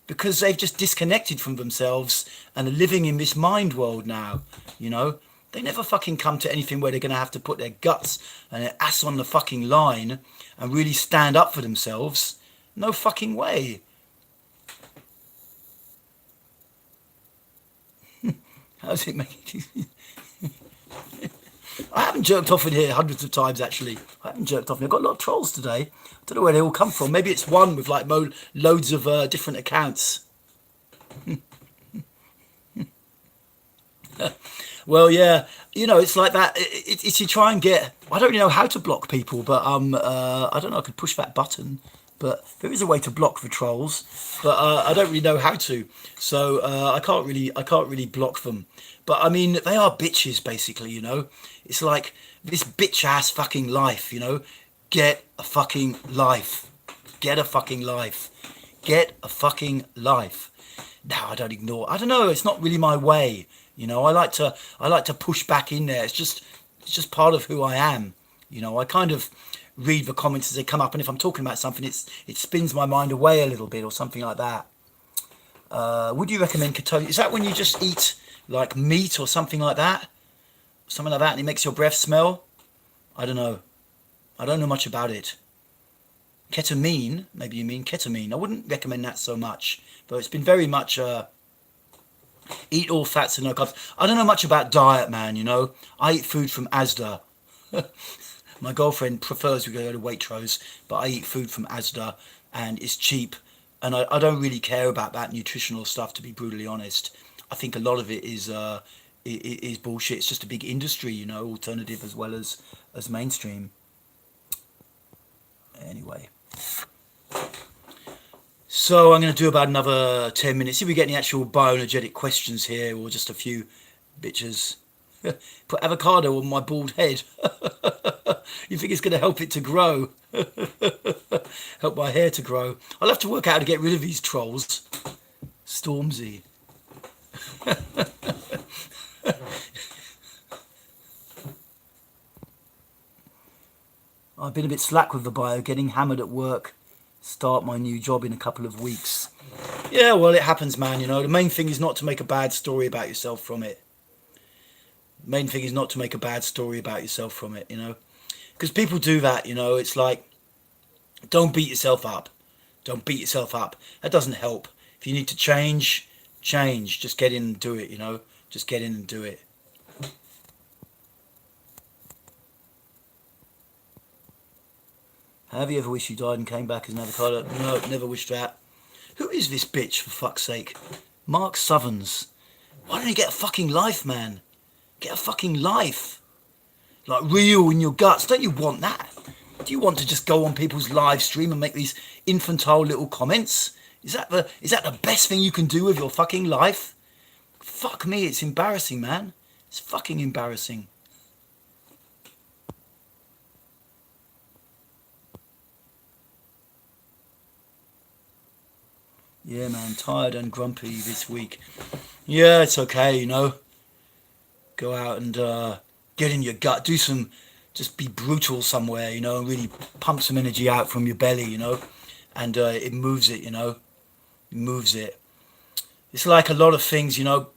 because they've just disconnected from themselves and are living in this mind world now, you know. They never fucking come to anything where they're going to have to put their guts and their ass on the fucking line and really stand up for themselves. No fucking way. How's it make it? I haven't jerked off in here hundreds of times, actually. I haven't jerked off. I've got a lot of trolls today. I don't know where they all come from. Maybe it's one with like loads of different accounts. Well, yeah, you know, it's like that. It's you try and get. I don't really know how to block people, but I don't know. I could push that button, but there is a way to block the trolls, but I don't really know how to. So I can't really block them. But I mean, they are bitches, basically. You know, it's like this bitch ass fucking life. You know, get a fucking life. Get a fucking life. Get a fucking life. Now I don't ignore. I don't know. It's not really my way. You know, I like to push back in there. It's just part of who I am. You know, I kind of read the comments as they come up, and if I'm talking about something, it spins my mind away a little bit or something like that. Would you recommend ketone? Is that when you just eat like meat or something like that? Something like that, and it makes your breath smell? I don't know. I don't know much about it. Ketamine, maybe you mean ketamine. I wouldn't recommend that so much, but it's been very much eat all fats and no carbs. I don't know much about diet, man, you know. I eat food from Asda. My girlfriend prefers we go to Waitrose, but I eat food from Asda, and it's cheap. And I don't really care about that nutritional stuff, to be brutally honest. I think a lot of it is bullshit. It's just a big industry, you know, alternative as well as mainstream. Anyway. So I'm going to do about another 10 minutes. See if we get any actual bioenergetic questions here, or just a few bitches. Put avocado on my bald head. You think it's going to help it to grow? Help my hair to grow? I'll have to work out how to get rid of these trolls. Stormzy. I've been a bit slack with the bio, getting hammered at work. Start my new job in a couple of weeks. Yeah, well, it happens, man. You know, the main thing is not to make a bad story about yourself from it. The main thing is not to make a bad story about yourself from it, you know. Because people do that, you know. It's like, don't beat yourself up. Don't beat yourself up. That doesn't help. If you need to change, change. Just get in and do it, you know. Just get in and do it. Have you ever wished you died and came back as an avocado? No, never wished that. Who is this bitch, for fuck's sake? Mark Southerns. Why don't you get a fucking life, man? Get a fucking life. Like, real in your guts. Don't you want that? Do you want to just go on people's live stream and make these infantile little comments? Is that the best thing you can do with your fucking life? Fuck me, it's embarrassing, man. It's fucking embarrassing. Yeah, man, tired and grumpy this week. Yeah, it's okay, you know. Go out and get in your gut. Do some, just be brutal somewhere, you know, and really pump some energy out from your belly, you know. And it moves it, you know. It moves it. It's like a lot of things, you know.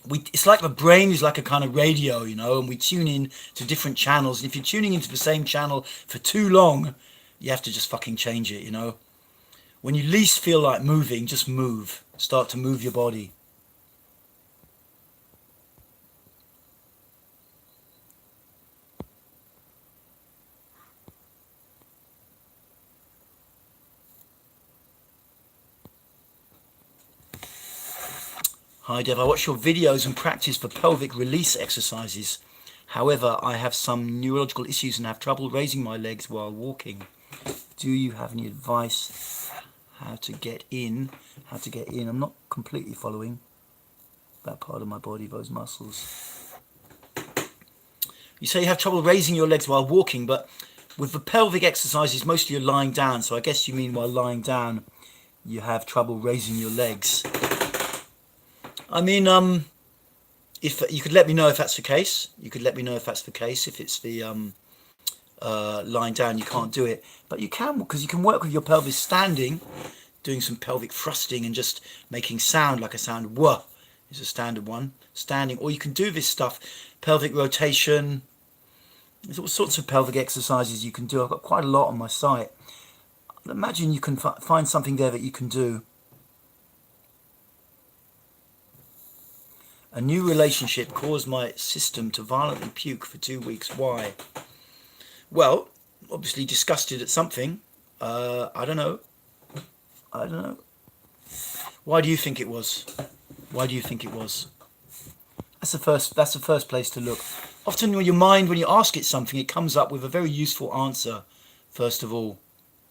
It's like the brain is like a kind of radio, you know, and we tune in to different channels. And if you're tuning into the same channel for too long, you have to just fucking change it, you know. When you least feel like moving, just move. Start to move your body. Hi Dev, I watch your videos and practice for pelvic release exercises. However, I have some neurological issues and have trouble raising my legs while walking. Do you have any advice how to get in? I'm not completely following that part of my body, those muscles. You say you have trouble raising your legs while walking, but with the pelvic exercises, mostly you're lying down. So I guess you mean while lying down, you have trouble raising your legs. I mean, if you could let me know if that's the case. If it's the lying down, you can't do it, but you can, because you can work with your pelvis standing, doing some pelvic thrusting and just making sound, like a sound. Wah is a standard one, standing. Or you can do this stuff, pelvic rotation. There's all sorts of pelvic exercises you can do. I've got quite a lot on my site. Imagine you can find something there that you can do. A new relationship caused my system to violently puke for 2 weeks. Why? Well, obviously disgusted at something. I don't know. Why do you think it was? That's the first place to look. Often when your mind, when you ask it something, it comes up with a very useful answer, first of all.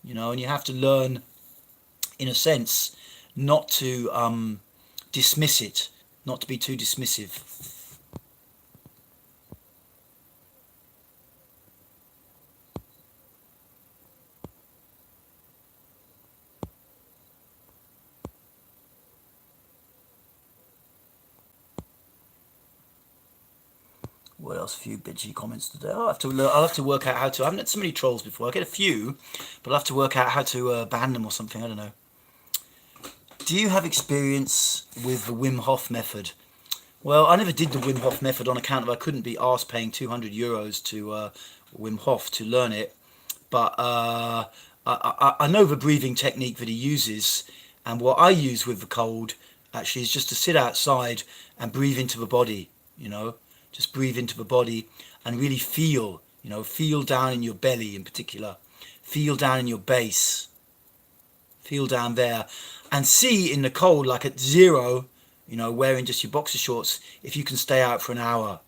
You know, and you have to learn, in a sense, not to dismiss it, not to be too dismissive. What else? A few bitchy comments today. I'll have to work out how to. I haven't had so many trolls before. I get a few, but I'll have to work out how to ban them or something. I don't know. Do you have experience with the Wim Hof method? Well, I never did the Wim Hof method on account of I couldn't be asked paying €200 to Wim Hof to learn it. But I know the breathing technique that he uses, and what I use with the cold actually is just to sit outside and breathe into the body, you know, just breathe into the body and really feel, you know, feel down in your belly in particular, feel down in your base, feel down there, and see in the cold, like at zero, you know, wearing just your boxer shorts, if you can stay out for an hour.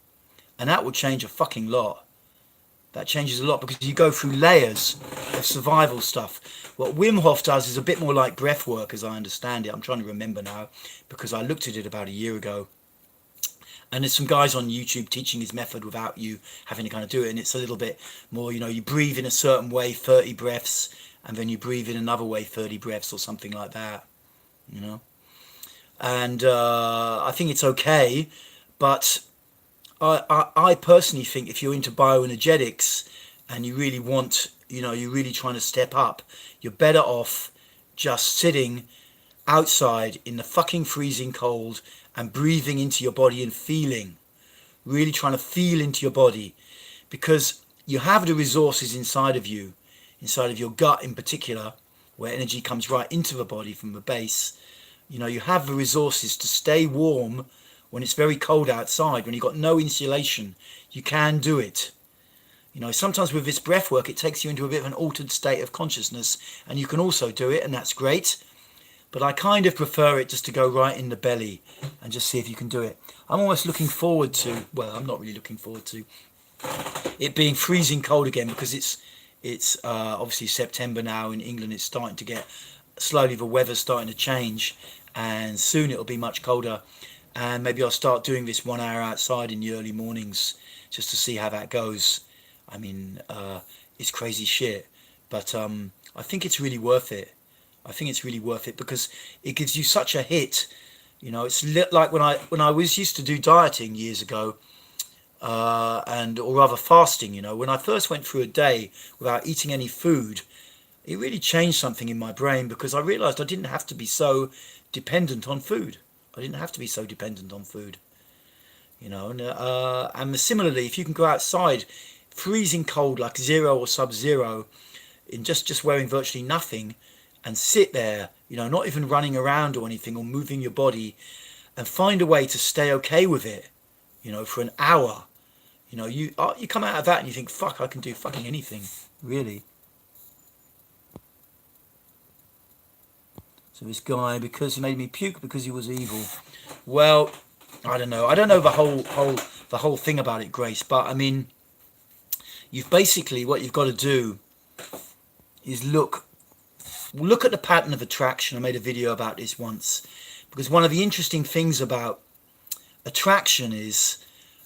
And that will change a fucking lot. That changes a lot because you go through layers of survival stuff. What Wim Hof does is a bit more like breathwork, as I understand it. I'm trying to remember now because I looked at it about a year ago. And there's some guys on YouTube teaching his method without you having to kind of do it. And it's a little bit more, you know, you breathe in a certain way, 30 breaths, and then you breathe in another way, 30 breaths or something like that, you know. And I think it's okay, but I personally think if you're into bioenergetics and you really want, you're really trying to step up, you're better off just sitting outside in the fucking freezing cold and breathing into your body and feeling, really trying to feel into your body, because you have the resources inside of you, inside of your gut in particular, where energy comes right into the body from the base. You have the resources to stay warm when it's very cold outside, when you've got no insulation. You can do it. Sometimes with this breath work, it takes you into a bit of an altered state of consciousness, and you can also do it, and that's great. But I kind of prefer it just to go right in the belly and just see if you can do it. I'm almost looking forward to, well, I'm not really looking forward to it being freezing cold again, because it's obviously September now in England. It's starting to get, slowly the weather's starting to change, and soon it'll be much colder. And maybe I'll start doing this 1 hour outside in the early mornings just to see how that goes. I mean, it's crazy shit, but I think it's really worth it. I think it's really worth it because it gives you such a hit. It's like when I was used to do dieting years ago, or rather fasting. When I first went through a day without eating any food, it really changed something in my brain, because I realised I didn't have to be so dependent on food. I didn't have to be so dependent on food. And similarly, if you can go outside, freezing cold like 0 or sub-zero, in just wearing virtually nothing, and sit there, not even running around or anything or moving your body, and find a way to stay okay with it, for an hour. You come out of that and you think, fuck, I can do fucking anything, really. So this guy, because he made me puke because he was evil. Well, I don't know the whole thing about it, Grace, but I mean, you've basically, what you've got to do is look at the pattern of attraction. I made a video about this once, because one of the interesting things about attraction is,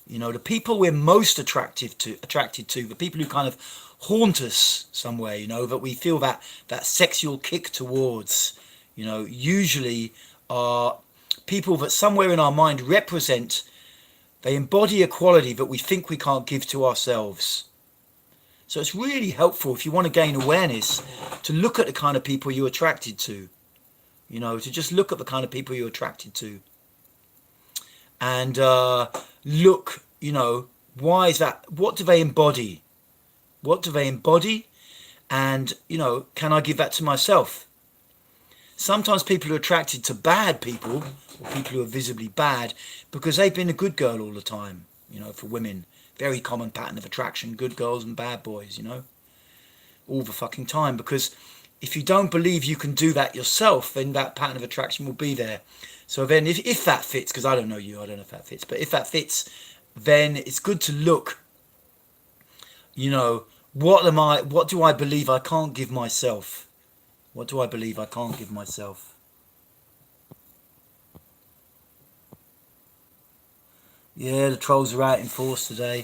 the people we're most attracted to, the people who kind of haunt us somewhere, that we feel that sexual kick towards, usually are people that somewhere in our mind represent, they embody a quality that we think we can't give to ourselves. So it's really helpful, if you want to gain awareness, to look at the kind of people you're attracted to. To just look at the kind of people you're attracted to. And look, why is that? What do they embody? What do they embody? And, can I give that to myself? Sometimes people are attracted to bad people, or people who are visibly bad, because they've been a good girl all the time, for women. Very common pattern of attraction, good girls and bad boys, all the fucking time. Because if you don't believe you can do that yourself, then that pattern of attraction will be there. So then if that fits, because I don't know you, I don't know if that fits, but if that fits, then it's good to look, what do I believe I can't give myself? What do I believe I can't give myself? Yeah, the trolls are out in force today.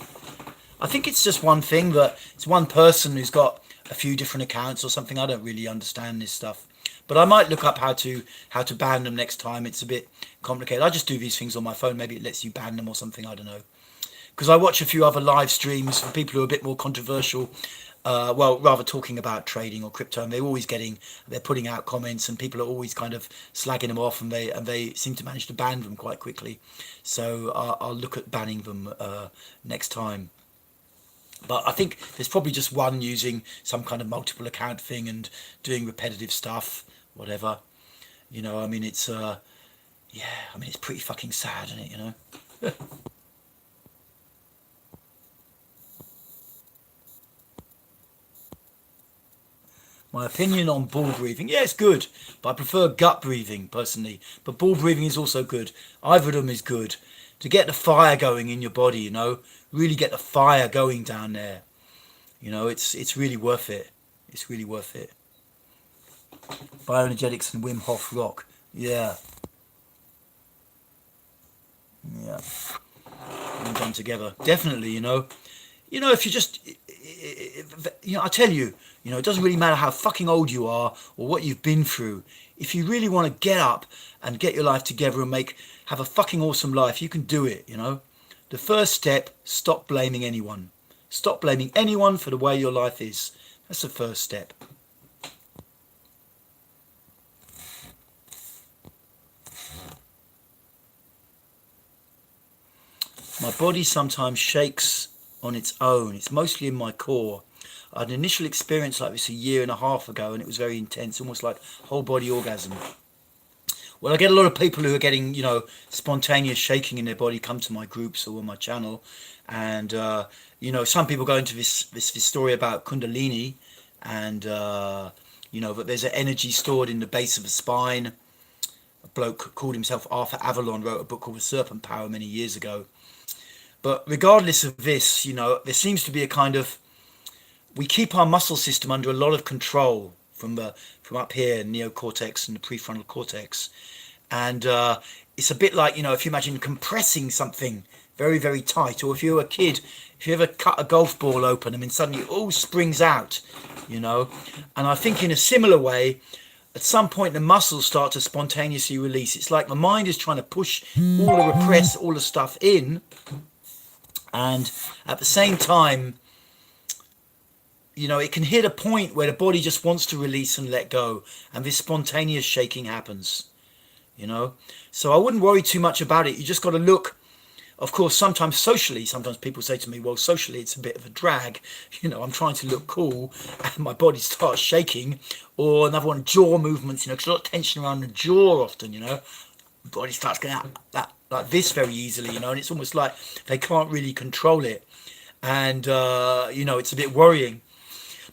I think it's just one thing, that it's one person who's got a few different accounts or something. I don't really understand this stuff, but I might look up how to ban them next time. It's a bit complicated. I just do these things on my phone. Maybe it lets you ban them or something. I don't know. Because I watch a few other live streams for people who are a bit more controversial. Well, rather talking about trading or crypto, and they're putting out comments, and people are always kind of slagging them off, and they seem to manage to ban them quite quickly. So I'll look at banning them next time. But I think there's probably just one using some kind of multiple account thing and doing repetitive stuff, whatever. I mean, it's it's pretty fucking sad, isn't it? My opinion on ball breathing, yeah, it's good, but I prefer gut breathing personally. But ball breathing is also good. Either of them is good to get the fire going in your body. Really get the fire going down there. It's really worth it. It's really worth it. Bioenergetics and Wim Hof rock. Yeah. All done together. Definitely. If you just, I tell you, it doesn't really matter how fucking old you are or what you've been through. If you really want to get up and get your life together and have a fucking awesome life, you can do it. The first step, stop blaming anyone. Stop blaming anyone for the way your life is. That's the first step. My body sometimes shakes on its own. It's mostly in my core. I had an initial experience like this a year and a half ago, and it was very intense, almost like whole body orgasm. Well, I get a lot of people who are getting, spontaneous shaking in their body come to my groups or on my channel. And, some people go into this story about Kundalini and, that there's an energy stored in the base of the spine. A bloke called himself Arthur Avalon wrote a book called The Serpent Power many years ago. But regardless of this, there seems to be a kind of, we keep our muscle system under a lot of control from up here, neocortex and the prefrontal cortex. And it's a bit like, if you imagine compressing something very, very tight, or if you're a kid, if you ever cut a golf ball open, suddenly it all springs out, And I think in a similar way, at some point the muscles start to spontaneously release. It's like my mind is trying to push all the repress, all the stuff in. And at the same time, it can hit a point where the body just wants to release and let go. And this spontaneous shaking happens, So I wouldn't worry too much about it. You just got to look, of course, sometimes people say to me, well, socially, it's a bit of a drag. I'm trying to look cool and my body starts shaking. Or another one, jaw movements, because a lot of tension around the jaw often, the body starts going out like this very easily, and it's almost like they can't really control it. And, it's a bit worrying.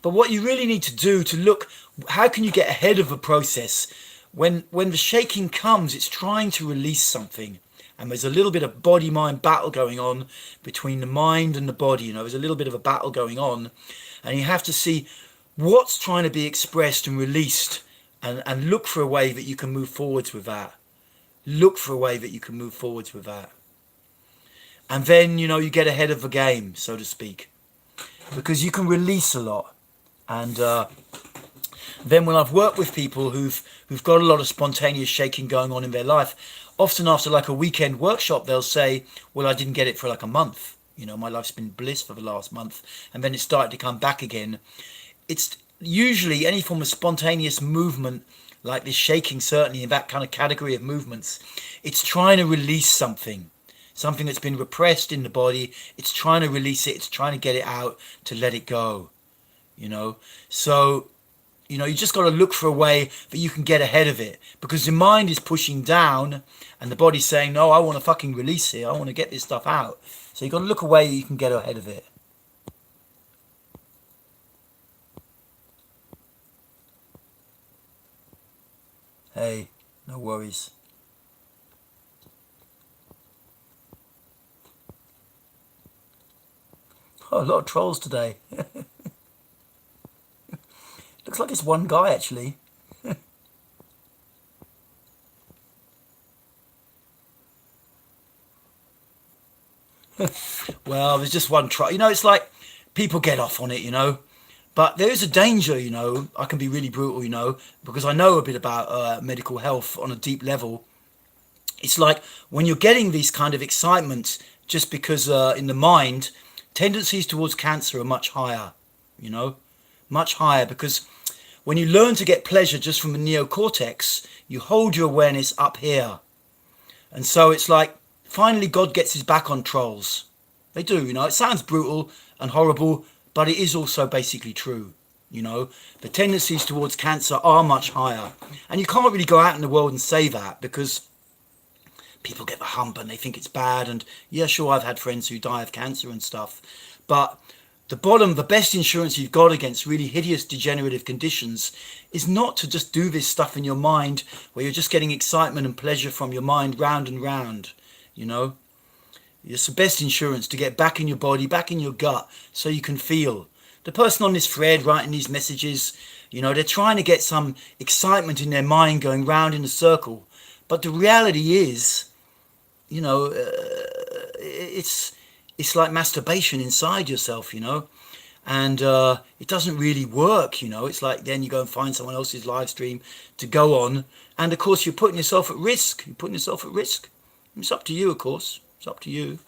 But what you really need to do to look, how can you get ahead of a process? When the shaking comes, it's trying to release something. And there's a little bit of body-mind battle going on between the mind and the body. There's a little bit of a battle going on. And you have to see what's trying to be expressed and released, and look for a way that you can move forwards with that. Look for a way that you can move forwards with that. And then, you get ahead of the game, so to speak. Because you can release a lot. And then when I've worked with people who've got a lot of spontaneous shaking going on in their life, often after like a weekend workshop, they'll say, well, I didn't get it for like a month. My life's been bliss for the last month. And then it started to come back again. It's usually any form of spontaneous movement, like this shaking, certainly in that kind of category of movements, it's trying to release something that's been repressed in the body. It's trying to release it. It's trying to get it out, to let it go, So, you just got to look for a way that you can get ahead of it, because the mind is pushing down and the body's saying, no, I want to fucking release it. I want to get this stuff out. So you've got to look a way you can get ahead of it. Hey, no worries. Oh, a lot of trolls today. Looks like it's one guy, actually. Well, there's just one troll. It's like people get off on it, But there is a danger, I can be really brutal, because I know a bit about medical health on a deep level. It's like when you're getting these kind of excitements, just because in the mind, tendencies towards cancer are much higher, much higher, because when you learn to get pleasure just from the neocortex, you hold your awareness up here. And so it's like, finally God gets his back on trolls. They do, it sounds brutal and horrible, but it is also basically true. The tendencies towards cancer are much higher. And you can't really go out in the world and say that, because people get the hump and they think it's bad. And yeah, sure, I've had friends who die of cancer and stuff. But the best insurance you've got against really hideous degenerative conditions is not to just do this stuff in your mind where you're just getting excitement and pleasure from your mind round and round, It's the best insurance to get back in your body, back in your gut, so you can feel. The person on this thread writing these messages, they're trying to get some excitement in their mind going round in a circle. But the reality is, it's like masturbation inside yourself, and it doesn't really work, It's like then you go and find someone else's live stream to go on, and of course you're putting yourself at risk. It's up to you, of course. It's up to you.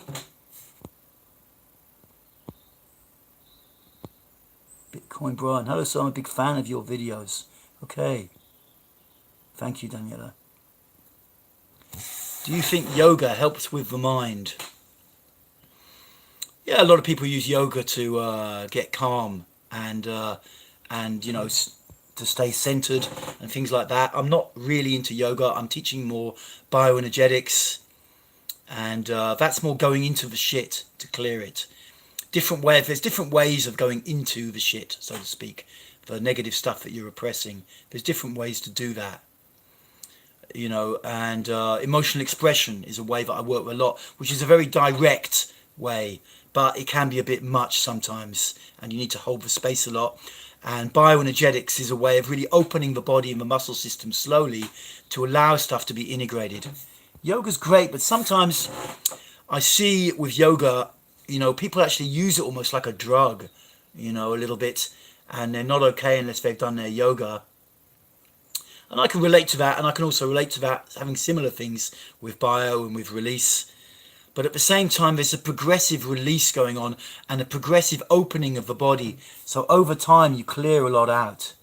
Bitcoin Brian. Hello, sir. I'm a big fan of your videos. Okay. Thank you, Daniela. Do you think yoga helps with the mind? Yeah, a lot of people use yoga to get calm and to stay centered and things like that. I'm not really into yoga. I'm teaching more bioenergetics, and that's more going into the shit to clear it. There's different ways of going into the shit, so to speak, the negative stuff that you're repressing. There's different ways to do that. And emotional expression is a way that I work with a lot, which is a very direct way, but it can be a bit much sometimes, and you need to hold the space a lot. And bioenergetics is a way of really opening the body and the muscle system slowly to allow stuff to be integrated. Yoga's great, but sometimes I see with yoga, people actually use it almost like a drug, a little bit, and they're not okay unless they've done their yoga. And I can relate to that, and I can also relate to that, having similar things with bio and with release. But at the same time, there's a progressive release going on and a progressive opening of the body. So over time, you clear a lot out.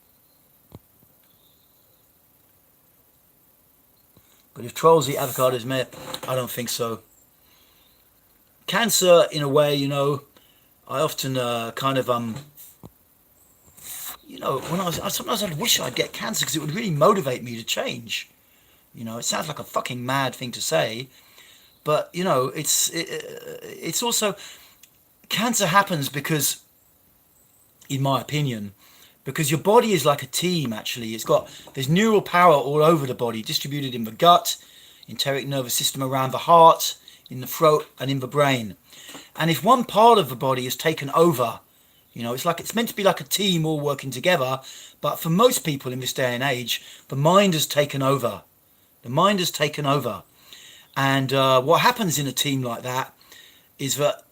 But if trolls eat avocados, mate, I don't think so. Cancer, in a way, I often sometimes I wish I'd get cancer because it would really motivate me to change. It sounds like a fucking mad thing to say, but it's also, cancer happens because, in my opinion, because your body is like a team. Actually, there's neural power all over the body, distributed in the gut, enteric nervous system around the heart, in the throat, and in the brain. And if one part of the body is taken over, it's meant to be like a team all working together, but for most people in this day and age, the mind has taken over. The mind has taken over. And what happens in a team like that is that,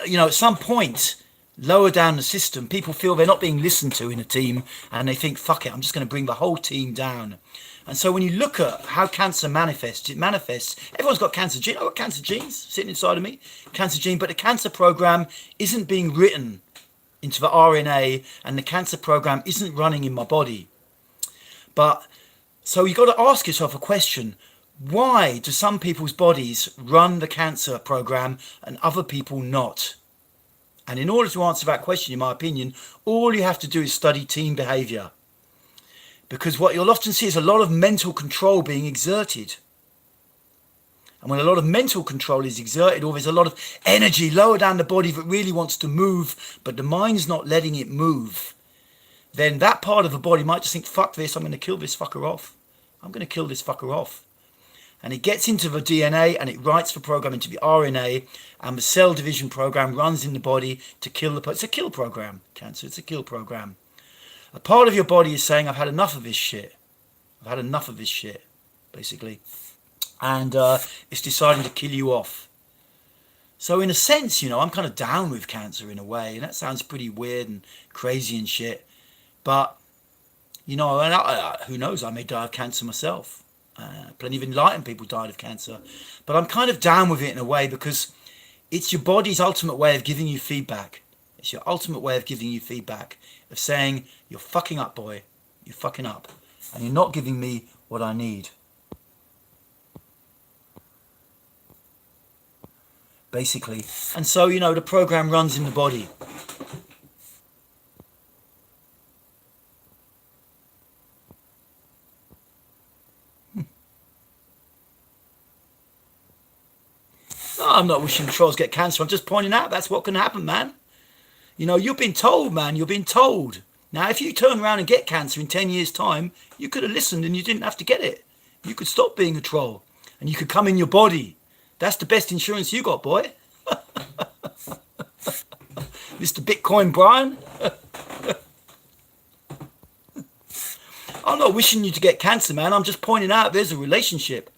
at some point, lower down the system, people feel they're not being listened to in a team, and they think, fuck it, I'm just going to bring the whole team down. And so when you look at how cancer manifests, everyone's got cancer genes. I've got cancer genes sitting inside of me, cancer gene, but the cancer program isn't being written into the RNA, and the cancer program isn't running in my body. But so you've got to ask yourself a question: why do some people's bodies run the cancer program and other people not? And in order to answer that question, in my opinion, all you have to do is study team behavior, because what you'll often see is a lot of mental control being exerted. And when a lot of mental control is exerted, or there's a lot of energy lower down the body that really wants to move, but the mind's not letting it move, then that part of the body might just think, fuck this, I'm going to kill this fucker off. I'm going to kill this fucker off. And it gets into the DNA and it writes the program into the RNA, and the cell division program runs in the body to kill the person. It's a kill program, cancer. It's a kill program. A part of your body is saying, I've had enough of this shit. I've had enough of this shit, basically. And it's deciding to kill you off. So in a sense, I'm kind of down with cancer in a way, and that sounds pretty weird and crazy and shit. But, and who knows, I may die of cancer myself. Plenty of enlightened people died of cancer. But I'm kind of down with it in a way, because it's your body's ultimate way of giving you feedback. It's your ultimate way of giving you feedback, of saying, you're fucking up, boy. You're fucking up. And you're not giving me what I need. Basically. And so, the program runs in the body. No, I'm not wishing trolls get cancer. I'm just pointing out that's what can happen, man. You've been told, man. You've been told. Now, if you turn around and get cancer in 10 years' time, you could have listened and you didn't have to get it. You could stop being a troll and you could come in your body. That's the best insurance you got, boy. Mr. Bitcoin Brian. I'm not wishing you to get cancer, man. I'm just pointing out there's a relationship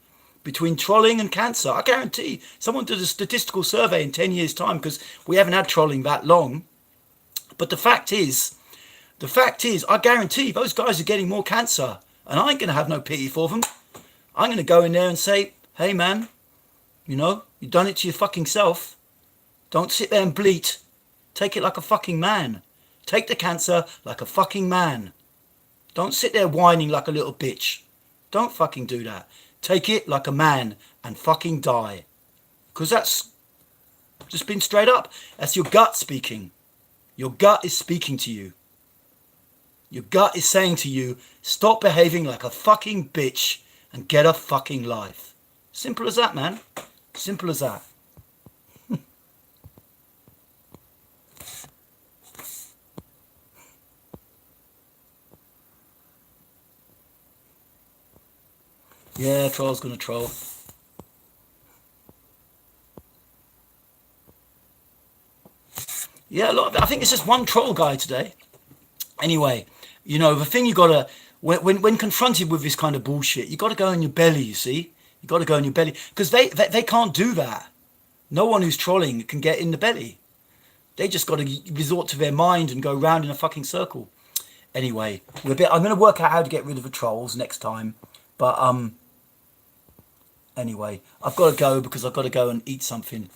between trolling and cancer. I guarantee someone did a statistical survey in 10 years' time, because we haven't had trolling that long. But the fact is, I guarantee those guys are getting more cancer, and I ain't going to have no pity for them. I'm going to go in there and say, hey, man, you've done it to your fucking self. Don't sit there and bleat. Take it like a fucking man. Take the cancer like a fucking man. Don't sit there whining like a little bitch. Don't fucking do that. Take it like a man and fucking die. Because that's just been straight up. That's your gut speaking. Your gut is speaking to you. Your gut is saying to you, stop behaving like a fucking bitch and get a fucking life. Simple as that, man. Simple as that. Yeah, troll's gonna troll. Yeah, look, I think it's just one troll guy today. Anyway, you know, the thing you gotta, when confronted with this kind of bullshit, you gotta go in your belly, you see? You gotta go in your belly. Because they can't do that. No one who's trolling can get in the belly. They just gotta resort to their mind and go round in a fucking circle. Anyway, I'm gonna work out how to get rid of the trolls next time. But, anyway, I've got to go because I've got to go and eat something.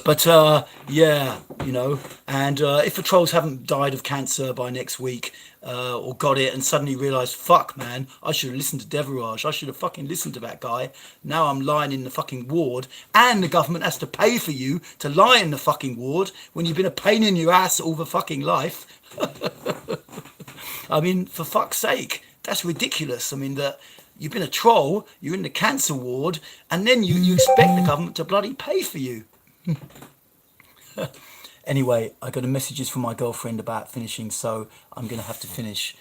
But yeah, you know, and if the trolls haven't died of cancer by next week or got it and suddenly realised, fuck, man, I should have listened to Devaraj. I should have fucking listened to that guy. Now I'm lying in the fucking ward and the government has to pay for you to lie in the fucking ward when you've been a pain in your ass all the fucking life. I mean, for fuck's sake, that's ridiculous. I mean, that you've been a troll, you're in the cancer ward, and then you expect the government to bloody pay for you. Anyway, I got a messages from my girlfriend about finishing, so I'm going to have to finish.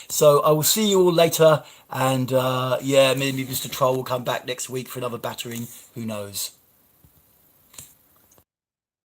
So I will see you all later, and yeah, maybe Mr. Troll will come back next week for another battering. Who knows?